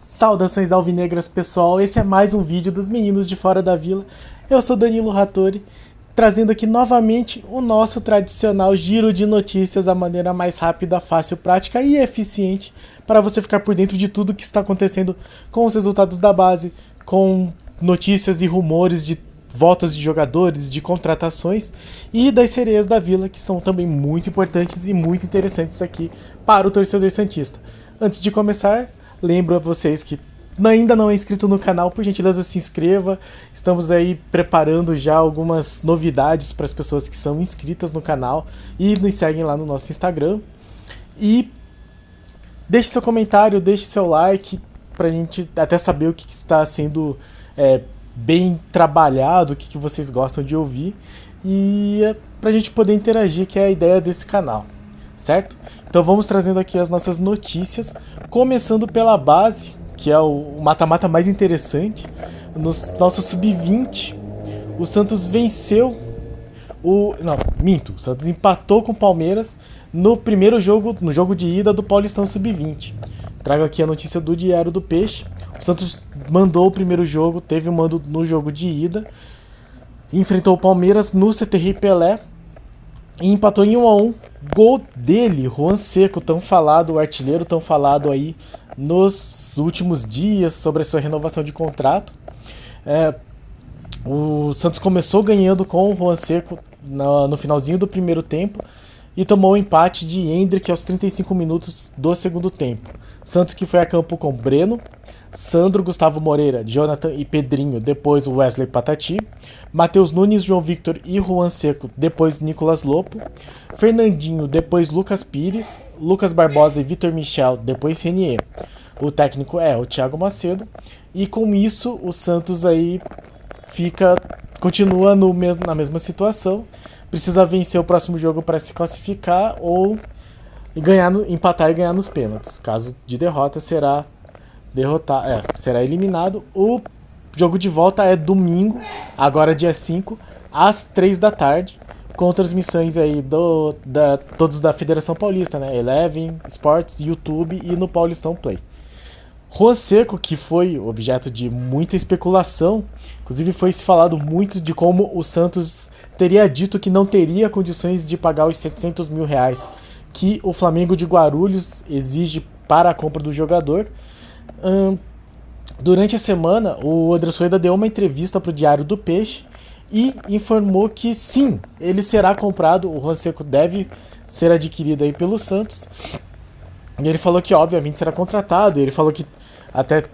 Saudações alvinegras, pessoal, esse é mais um vídeo dos meninos de Fora da Vila. Eu sou Danilo Rattori, trazendo aqui novamente o nosso tradicional giro de notícias, a maneira mais rápida, fácil, prática e eficiente para você ficar por dentro de tudo que está acontecendo com os resultados da base, com notícias e rumores de voltas de jogadores, de contratações e das sereias da Vila, que são também muito importantes e muito interessantes aqui para o torcedor santista. Antes de começar, lembro a vocês que ainda não é inscrito no canal, por gentileza se inscreva. Estamos aí preparando já algumas novidades para as pessoas que são inscritas no canal e nos seguem lá no nosso Instagram. E deixe seu comentário, deixe seu like para a gente até saber o que está sendo bem trabalhado, o que vocês gostam de ouvir e para a gente poder interagir, que é a ideia desse canal, certo? Então vamos trazendo aqui as nossas notícias, começando pela base, que é o mata-mata mais interessante. No nosso sub-20, o Santos venceu o Santos empatou com o Palmeiras no primeiro jogo, no jogo de ida do Paulistão sub-20. Trago aqui a notícia do Diário do Peixe. O Santos mandou o primeiro jogo, teve um mando no jogo de ida, enfrentou o Palmeiras no CT Pelé e empatou em 1-1. Gol dele, Juan Seco, tão falado, o artilheiro tão falado aí nos últimos dias sobre a sua renovação de contrato. O Santos começou ganhando com o Juan Seco no finalzinho do primeiro tempo e tomou o empate de Hendrick aos 35 minutos do segundo tempo. Santos que foi a campo com Breno, Sandro, Gustavo Moreira, Jonathan e Pedrinho, depois o Wesley Patati, Matheus Nunes, João Victor e Juan Seco, depois Nicolas Lopo, Fernandinho, depois Lucas Pires, Lucas Barbosa e Vitor Michel, depois Renier. O técnico é o Thiago Macedo, e com isso o Santos aí continua na mesma situação, precisa vencer o próximo jogo para se classificar ou empatar e ganhar nos pênaltis. Caso de derrota será eliminado. O jogo de volta é domingo, agora dia 5, às 3 da tarde, com transmissões aí todos da Federação Paulista, né? Eleven, Sports, YouTube e no Paulistão Play. Juan Seco, que foi objeto de muita especulação, inclusive foi se falado muito de como o Santos teria dito que não teria condições de pagar os 700 mil reais que o Flamengo de Guarulhos exige para a compra do jogador. Durante a semana, o Andrés Rueda deu uma entrevista para o Diário do Peixe e informou que sim, ele será comprado, o Juan Seco deve ser adquirido aí pelo Santos. E ele falou que obviamente será contratado, ele falou que até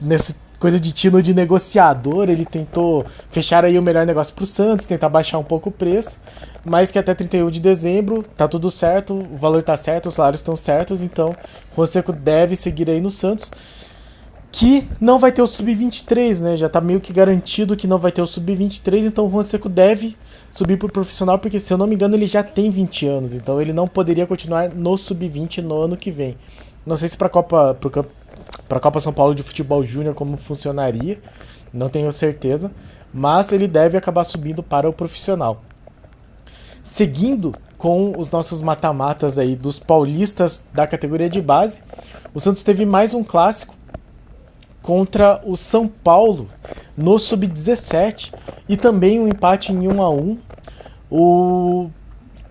nessa coisa de tino de negociador, ele tentou fechar aí o melhor negócio para o Santos, tentar baixar um pouco o preço, mas que até 31 de dezembro tá tudo certo, o valor tá certo, os salários estão certos, então o Juan Seco deve seguir aí no Santos, que não vai ter o Sub-23, né? Já tá meio que garantido que não vai ter o Sub-23, então o Juan Seco deve subir pro profissional, porque se eu não me engano ele já tem 20 anos, então ele não poderia continuar no Sub-20 no ano que vem. Não sei se para a Copa São Paulo de Futebol Júnior como funcionaria, não tenho certeza, mas ele deve acabar subindo para o profissional. Seguindo com os nossos mata-matas aí dos paulistas da categoria de base, o Santos teve mais um clássico contra o São Paulo no Sub-17 e também um empate em 1-1.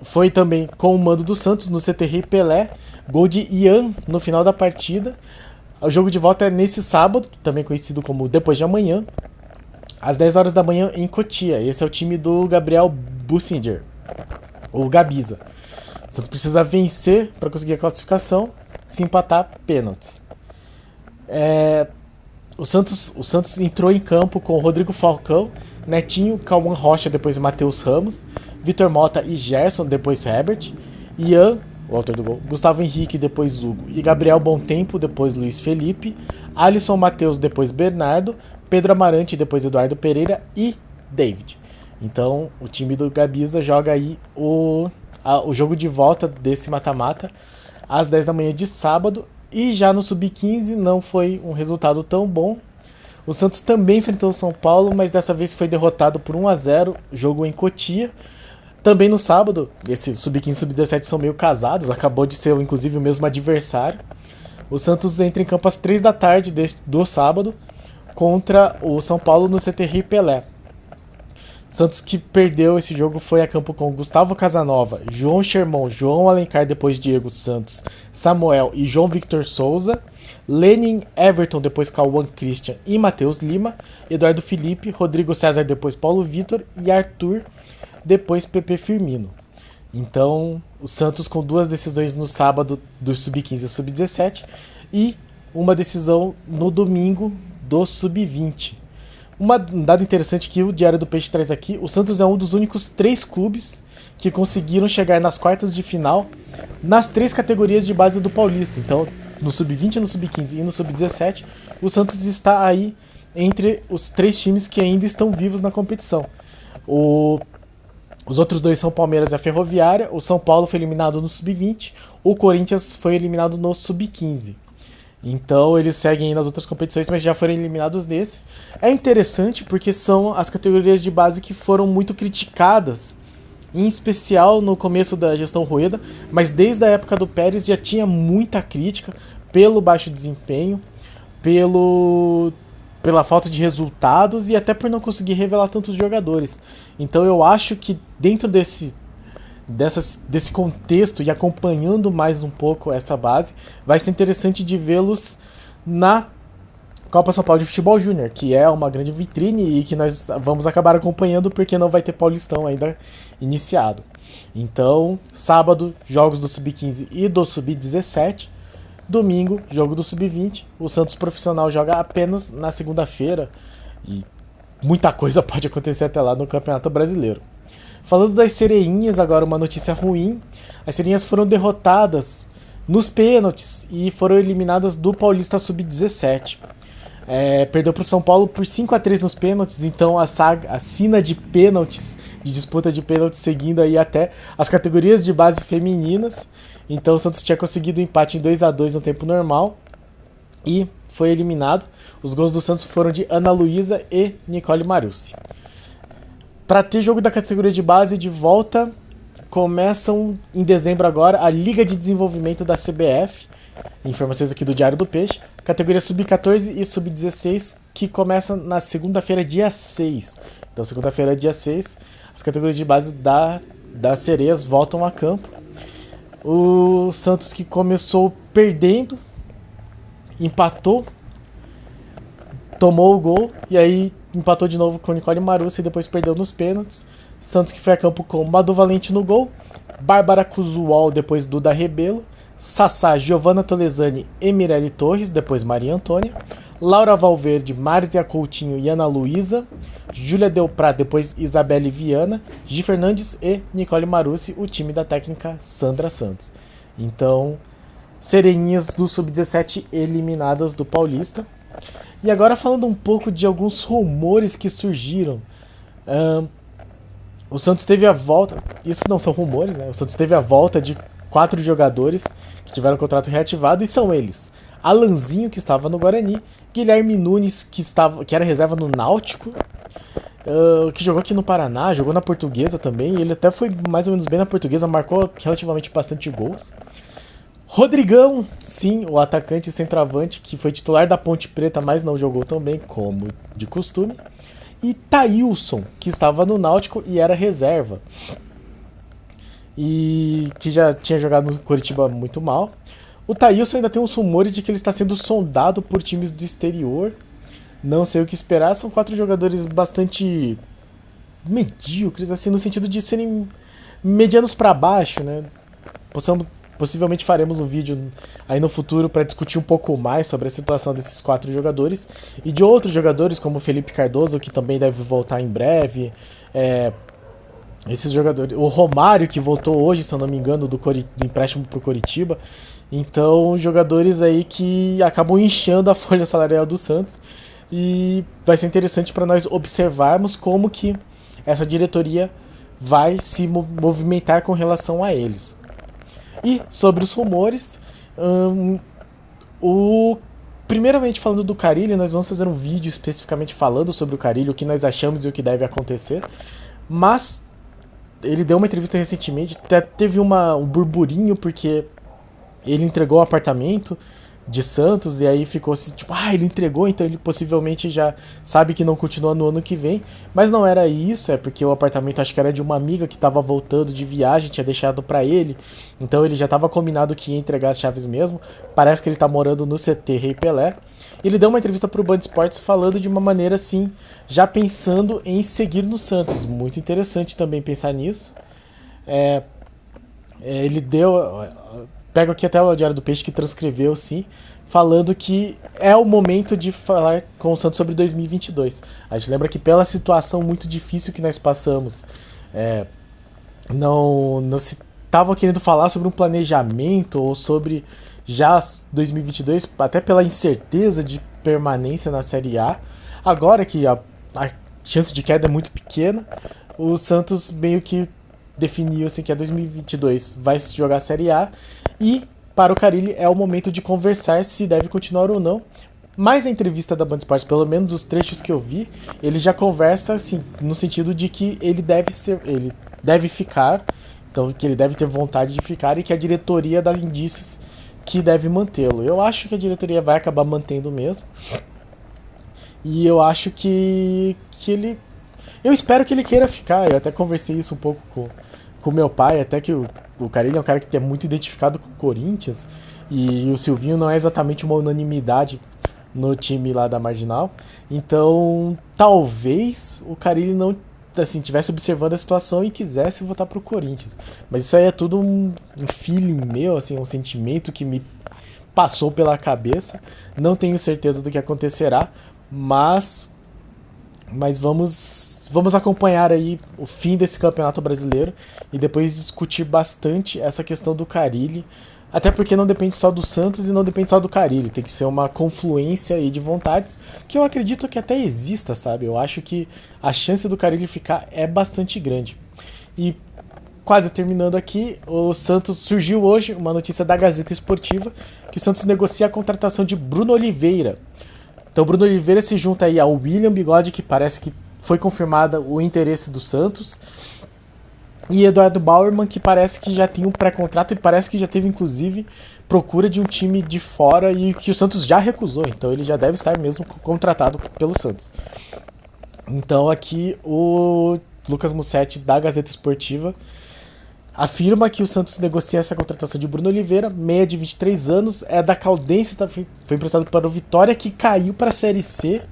Foi também com o mando do Santos no CT Pelé, gol de Ian no final da partida. O jogo de volta é nesse sábado, também conhecido como depois de amanhã, às 10 horas da manhã em Cotia. Esse é o time do Gabriel Bussinger, o Gabiza. O Santos precisa vencer para conseguir a classificação, se empatar, pênaltis. O Santos entrou em campo com Rodrigo Falcão, Netinho, Cauã Rocha, depois Matheus Ramos, Vitor Mota e Gerson, depois Herbert, Ian, o autor do gol, Gustavo Henrique, depois Hugo, e Gabriel Bontempo, depois Luiz Felipe, Alisson Matheus, depois Bernardo, Pedro Amarante, depois Eduardo Pereira e David. Então o time do Gabiza joga aí o jogo de volta desse mata-mata às 10 da manhã de sábado. E já no Sub-15 não foi um resultado tão bom. O Santos também enfrentou o São Paulo, mas dessa vez foi derrotado por 1-0, jogo em Cotia. Também no sábado, esse Sub-15 e Sub-17 são meio casados, acabou de ser inclusive o mesmo adversário. O Santos entra em campo às 3 da tarde do sábado contra o São Paulo no CT Rei Pelé. Santos que perdeu esse jogo foi a campo com Gustavo Casanova, João Sherman, João Alencar, depois Diego Santos, Samuel e João Victor Souza, Lenin, Everton, depois Cauã Christian e Matheus Lima, Eduardo Felipe, Rodrigo César, depois Paulo Vitor e Arthur, depois Pepe Firmino. Então, o Santos com 2 decisões no sábado do Sub-15 e Sub-17 e uma decisão no domingo do Sub-20. Um dado interessante que o Diário do Peixe traz aqui, o Santos é um dos únicos 3 clubes que conseguiram chegar nas quartas de final nas 3 categorias de base do Paulista. Então, no Sub-20, no Sub-15 e no Sub-17, o Santos está aí entre os 3 times que ainda estão vivos na competição. Os outros 2 são Palmeiras e a Ferroviária, o São Paulo foi eliminado no Sub-20, o Corinthians foi eliminado no Sub-15. Então eles seguem aí nas outras competições, mas já foram eliminados nesse. É interessante porque são as categorias de base que foram muito criticadas, em especial no começo da gestão Rueda, mas desde a época do Pérez já tinha muita crítica pelo baixo desempenho, pela falta de resultados e até por não conseguir revelar tantos jogadores. Então eu acho que dentro desse contexto e acompanhando mais um pouco essa base, vai ser interessante de vê-los na Copa São Paulo de Futebol Júnior, que é uma grande vitrine e que nós vamos acabar acompanhando porque não vai ter Paulistão ainda iniciado. Então, sábado, jogos do Sub-15 e do Sub-17. Domingo, jogo do Sub-20. O Santos Profissional joga apenas na segunda-feira e muita coisa pode acontecer até lá no Campeonato Brasileiro. Falando das Sereinhas, agora uma notícia ruim. As Sereinhas foram derrotadas nos pênaltis e foram eliminadas do Paulista Sub-17. Perdeu para o São Paulo por 5-3 nos pênaltis, então a sina de pênaltis, de disputa de pênaltis, seguindo aí até as categorias de base femininas. Então o Santos tinha conseguido um empate em 2-2 no tempo normal e foi eliminado. Os gols do Santos foram de Ana Luísa e Nicole Marussi. Para ter jogo da categoria de base de volta, começam em dezembro agora a Liga de Desenvolvimento da CBF, informações aqui do Diário do Peixe, categoria Sub-14 e Sub-16, que começa na segunda-feira, dia 6. Então, segunda-feira, dia 6, as categorias de base das Sereias voltam a campo. O Santos, que começou perdendo, empatou, tomou o gol e aí empatou de novo com Nicole Marussi e depois perdeu nos pênaltis. Santos que foi a campo com Madu Valente no gol, Bárbara Cusual, depois Duda Rebelo, Sassá, Giovanna Tolesani e Mirelle Torres, depois Maria Antônia, Laura Valverde, Marzia Coutinho e Ana Luísa, Júlia Delprá, depois Isabelle Viana, Gi Fernandes e Nicole Marussi, o time da técnica Sandra Santos. Então, Sereinhas do Sub-17 eliminadas do Paulista. E agora falando um pouco de alguns rumores que surgiram. O Santos teve a volta... Isso não são rumores, né? O Santos teve a volta de 4 jogadores que tiveram o contrato reativado e são eles: Alanzinho, que estava no Guarani, Guilherme Nunes, que era reserva no Náutico, que jogou aqui no Paraná, jogou na Portuguesa também, e ele até foi mais ou menos bem na Portuguesa, marcou relativamente bastante gols. Rodrigão, sim, o atacante e centroavante, que foi titular da Ponte Preta, mas não jogou tão bem como de costume. E Thailson, que estava no Náutico e era reserva, e que já tinha jogado no Coritiba muito mal. O Thailson ainda tem uns rumores de que ele está sendo sondado por times do exterior. Não sei o que esperar. São 4 jogadores bastante medíocres, assim, no sentido de serem medianos para baixo, né? Possivelmente faremos um vídeo aí no futuro para discutir um pouco mais sobre a situação desses 4 jogadores e de outros jogadores como o Felipe Cardoso, que também deve voltar em breve. Esses jogadores, o Romário, que voltou hoje, se eu não me engano, do empréstimo pro Coritiba. Então, jogadores aí que acabam inchando a folha salarial do Santos, e vai ser interessante para nós observarmos como que essa diretoria vai se movimentar com relação a eles. E sobre os rumores, primeiramente falando do Carille, nós vamos fazer um vídeo especificamente falando sobre o Carille, o que nós achamos e o que deve acontecer, mas ele deu uma entrevista recentemente, até teve um burburinho porque ele entregou o apartamento de Santos, e aí ficou assim, tipo, ele entregou, então ele possivelmente já sabe que não continua no ano que vem, mas não era isso, é porque o apartamento acho que era de uma amiga que tava voltando de viagem, tinha deixado pra ele, então ele já tava combinado que ia entregar as chaves mesmo, parece que ele tá morando no CT Rei Pelé. Ele deu uma entrevista pro Band Esportes falando de uma maneira assim, já pensando em seguir no Santos, muito interessante também pensar nisso. Ele deu. Pego aqui até o Diário do Peixe que transcreveu, sim, falando que é o momento de falar com o Santos sobre 2022. A gente lembra que pela situação muito difícil que nós passamos, não se estava querendo falar sobre um planejamento ou sobre já 2022, até pela incerteza de permanência na Série A. Agora que a chance de queda é muito pequena, o Santos meio que definiu assim, que a 2022 vai se jogar a Série A e para o Carille é o momento de conversar se deve continuar ou não. Mas a entrevista da Band Esportes, pelo menos os trechos que eu vi, ele já conversa assim, no sentido de que ele deve ficar, então que ele deve ter vontade de ficar e que a diretoria dá indícios que deve mantê-lo. Eu acho que a diretoria vai acabar mantendo mesmo. E eu acho que ele... Eu espero que ele queira ficar. Eu até conversei isso um pouco com meu pai, até que o Carille é um cara que é muito identificado com o Corinthians. E o Silvinho não é exatamente uma unanimidade no time lá da Marginal. Então, talvez o Carille não assim, tivesse observando a situação e quisesse voltar pro Corinthians. Mas isso aí é tudo um feeling meu, assim, um sentimento que me passou pela cabeça. Não tenho certeza do que acontecerá, mas vamos acompanhar aí o fim desse campeonato brasileiro e depois discutir bastante essa questão do Carille, até porque não depende só do Santos e não depende só do Carille, tem que ser uma confluência aí de vontades que eu acredito que até exista, sabe? Eu acho que a chance do Carille ficar é bastante grande. E quase terminando aqui, o Santos surgiu hoje uma notícia da Gazeta Esportiva que o Santos negocia a contratação de Bruno Oliveira. Então o Bruno Oliveira se junta aí ao William Bigode, que parece que foi confirmado o interesse do Santos, e Eduardo Bauerman, que parece que já tem um pré-contrato e parece que já teve inclusive procura de um time de fora e que o Santos já recusou, então ele já deve estar mesmo contratado pelo Santos. Então aqui o Lucas Mussetti da Gazeta Esportiva afirma que o Santos negocia essa contratação de Bruno Oliveira, meia de 23 anos, é da Caldense, foi emprestado para o Vitória, que caiu para a Série C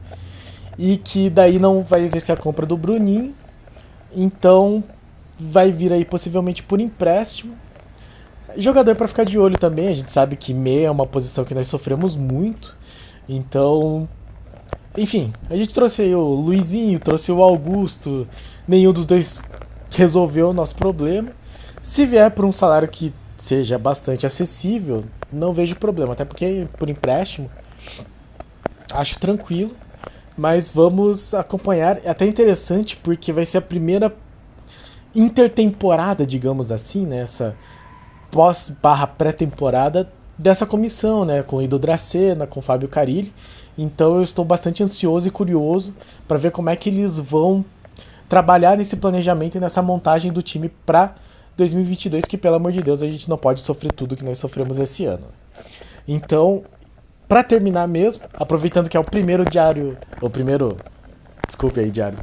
e que daí não vai exercer a compra do Bruninho, então vai vir aí possivelmente por empréstimo. Jogador para ficar de olho também, a gente sabe que meia é uma posição que nós sofremos muito, então... Enfim, a gente trouxe aí o Luizinho, trouxe o Augusto, nenhum dos dois resolveu o nosso problema. Se vier por um salário que seja bastante acessível, não vejo problema, até porque por empréstimo acho tranquilo, mas vamos acompanhar. É até interessante porque vai ser a primeira intertemporada, digamos assim, né, essa pós/pré-temporada dessa comissão, né, com Edu Dracena, com Fábio Carille. Então eu estou bastante ansioso e curioso para ver como é que eles vão trabalhar nesse planejamento e nessa montagem do time para 2022, que pelo amor de Deus a gente não pode sofrer tudo que nós sofremos esse ano. Então, para terminar mesmo, aproveitando que é o primeiro desculpe aí, diário,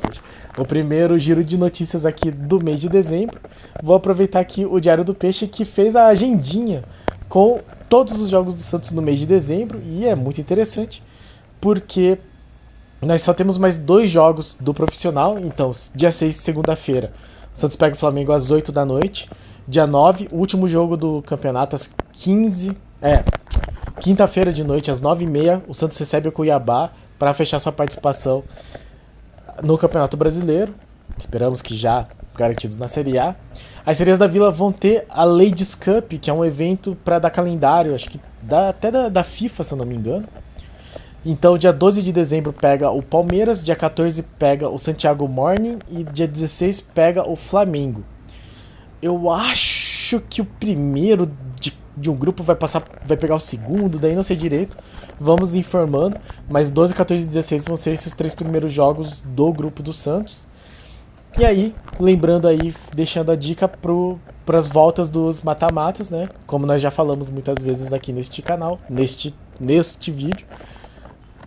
o primeiro giro de notícias aqui do mês de dezembro, vou aproveitar aqui o Diário do Peixe, que fez a agendinha com todos os jogos do Santos no mês de dezembro, e é muito interessante, porque nós só temos mais 2 jogos do profissional. Então, dia 6, segunda-feira, o Santos pega o Flamengo às 8 da noite. Dia 9, o último jogo do campeonato às 15... quinta-feira de noite, às 9h30, o Santos recebe o Cuiabá para fechar sua participação no Campeonato Brasileiro. Esperamos que já garantidos na Série A. As Sereias da Vila vão ter a Ladies Cup, que é um evento para dar calendário, acho que até da FIFA, se eu não me engano. Então, dia 12 de dezembro pega o Palmeiras, dia 14 pega o Santiago Morning e dia 16 pega o Flamengo. Eu acho que o primeiro de um grupo vai pegar o segundo, daí não sei direito. Vamos informando, mas 12, 14 e 16 vão ser esses 3 primeiros jogos do grupo do Santos. E aí, lembrando aí, deixando a dica para as voltas dos mata-matas, né? Como nós já falamos muitas vezes aqui neste canal, neste vídeo.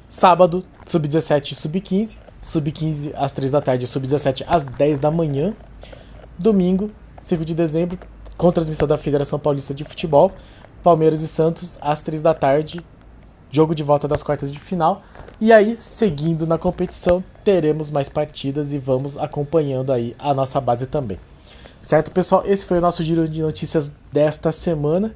Sábado, Sub-17 e Sub-15. Sub-15 às 3 da tarde e Sub-17 às 10 da manhã. Domingo, 5 de dezembro, com transmissão da Federação Paulista de Futebol. Palmeiras e Santos às 3 da tarde. Jogo de volta das quartas de final. E aí, seguindo na competição, teremos mais partidas e vamos acompanhando aí a nossa base também. Certo, pessoal? Esse foi o nosso giro de notícias desta semana.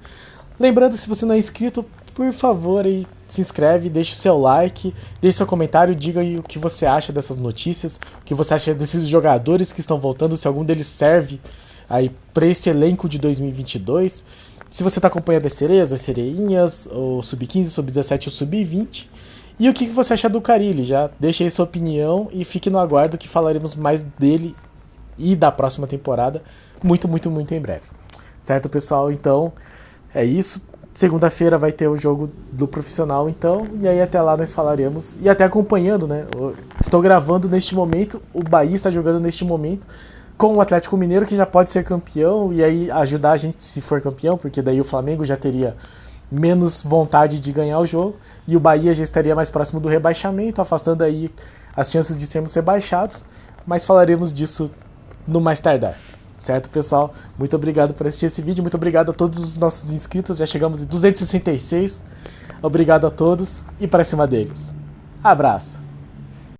Lembrando, se você não é inscrito, por favor, aí, se inscreve, deixe o seu like, deixe seu comentário, diga aí o que você acha dessas notícias, o que você acha desses jogadores que estão voltando, se algum deles serve aí para esse elenco de 2022. Se você está acompanhando as sereias, as sereinhas, o Sub-15, o Sub-17 e o Sub-20. E o que você acha do Carille? Já deixe aí sua opinião e fique no aguardo que falaremos mais dele e da próxima temporada muito em breve. Certo, pessoal? Então, é isso. Segunda-feira vai ter o jogo do profissional, então, e aí até lá nós falaremos, e até acompanhando, né? Estou gravando neste momento, o Bahia está jogando neste momento com o Atlético Mineiro, que já pode ser campeão, e aí ajudar a gente se for campeão, porque daí o Flamengo já teria menos vontade de ganhar o jogo, e o Bahia já estaria mais próximo do rebaixamento, afastando aí as chances de sermos rebaixados, mas falaremos disso no mais tardar. Certo, pessoal? Muito obrigado por assistir esse vídeo, muito obrigado a todos os nossos inscritos, já chegamos em 266, obrigado a todos e para cima deles. Abraço!